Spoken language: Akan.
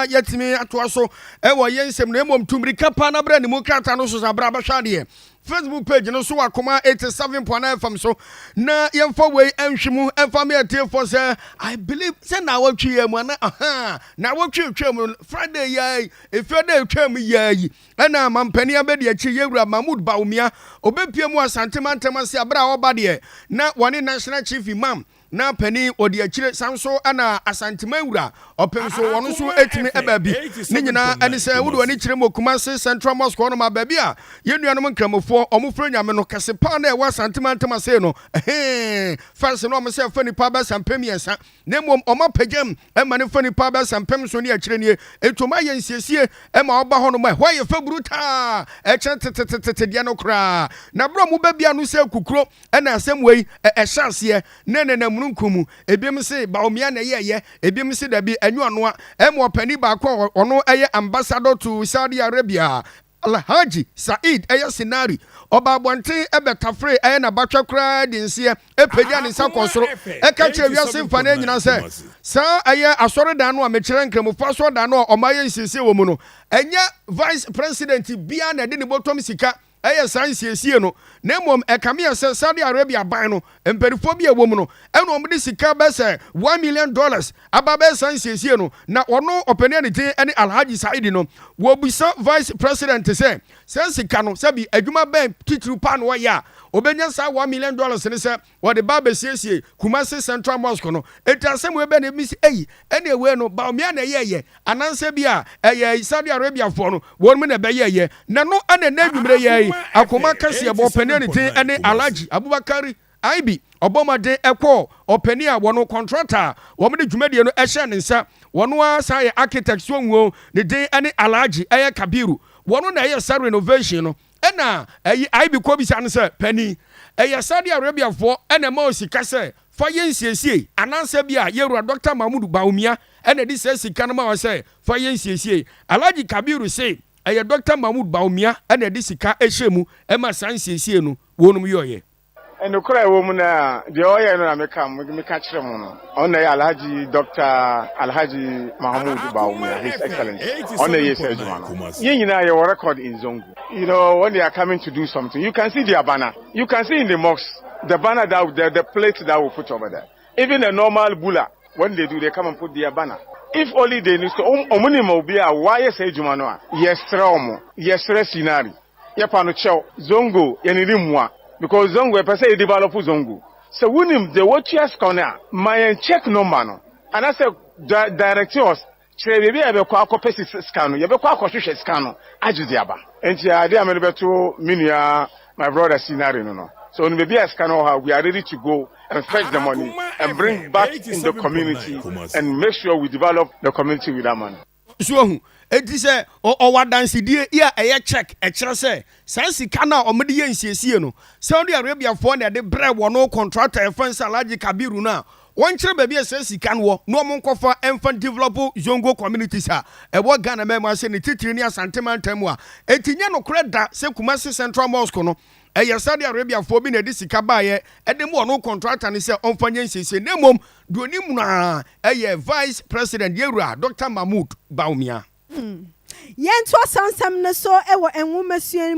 yetimi atoa so ewo yensem na emom tumrika pa na bra ne mu krata no so sabra ba hwa de Facebook page no so akoma 87.9 FM so na yemfa we anhwemu emfa me atie for say I believe say na watwi yam na na watwi twam Friday yai Friday twam yai na mampani abedi achi yewura Mahmoud Baumia obepie mu asantemantam ase abra oba de na woni national chief imam na pani odi akire sanso ana asantema wura opem so wono so etimi ebabi ni nyina ani se wudo ani kire mokuma Ksi Central Mosque ono ma babi a yenuanom nkramofo omufro nyame no kase pa na e wa santema ntama se no fans no mo se fani pa ba sampem yensa na mom omapagam e ma ne fani pa ba sampem so ne akire ne etoma yensiesie e ma oba ho no ma hwa ye fa bruta e kye dia no kra na bro mu babi anu se kukuro e na asem wei e chance ne mununkumu ebiem se Baumia na yeye ebiem se da bi anwanoa emo pani ba ko ono eye ambassador to Saudi Arabia Alhaji Said eye Sinari oba bonten ebetafre eye na batwa kra dinse epeja ne sakonsoro eka che wiase mfa na nyina se sa eye asore dan no a mekire nkremofo asore dan no o maye nsese wo mu no enye vice president bia na de ne botom sika eye sansiesie no na mom ekamia se Saudi Arabia ban no emperifo bia wo mu no eno omde sika be se $1 million aba be sansiesie no na ono openia ne tin ene Alhaji Said no wo bisa vice president se sika no se bi adwuma ben titru pa no ya obenya sa $1 million ne se wo de ba be siesie Ksi Central Mosque no etasem we be ne mi ene we no Baumia na yeye ananse bia eye Saudi Arabia fo no won mu na be yeye na no ane na dwumre yeye akoma kase ebo penani tin ene Alhaji Abubakari IB obomade ekwo openi a wono contractor wo me de dwumade no ehye ne nsa wono asa ye architect so nwo ne din ene Alhaji eye Kabiru wono na eye sa renovation no ena IB ko bisa ne se pani eye Saudi Arabia fo ena ma osika se fa yensiesie anansa bia yewura Dr. Mahmoud Baumia ena di se sika no ma wa se fa yensiesie Alhaji Kabiru se eye Dr. Mahmoud Baumia ena di sika ehyemu ema sansiesie no wonum yoye eno kura wo mu na de oye no na meka kire mu no ona ya Alhaji Mahmoud Baumia, His Excellency ona yes ejuma nyina ye record in Zongo. You know, when they are coming to do something, you can see their banner, you can see in the mosque the banner that the plate that we put over there. Even a normal bula, when they do, they come and put their banner. If only they need to omunimo be a why say jumanoa yesre sinari yapano chao Zongo yenidimwa because Zongo per se develop Zongo. So when the watchers corner my check number no and I say directors baby ebe kwa akopesi scan ye be kwa akohwehwe scan ajudiaba enti ade amebeto minia my brother Sinari no so on baby scan we are ready to go and fetch the money and bring back in the community and make sure we develop the community with that money. So enti se o wadanse die ya eye check e kire se sansika na omede yensiesie no Saudi Arabia fo na de bre wono contractor e fansa Alhaji Kabiru na won kire baby sika no no mo nkofa emfa develop Zongo communities a e wo Ghana mema se ne titiri ni asantemantam a etinye no kore da se Ksi Central Mosque no eye Saudi Arabia fo bi na de sika baaye e de mo no contractor ni se onfanya nsiesie na mom doni mu na eye vice president yewura Dr. Mahmoud Baumia Yento sansam ne so ewo enwumasua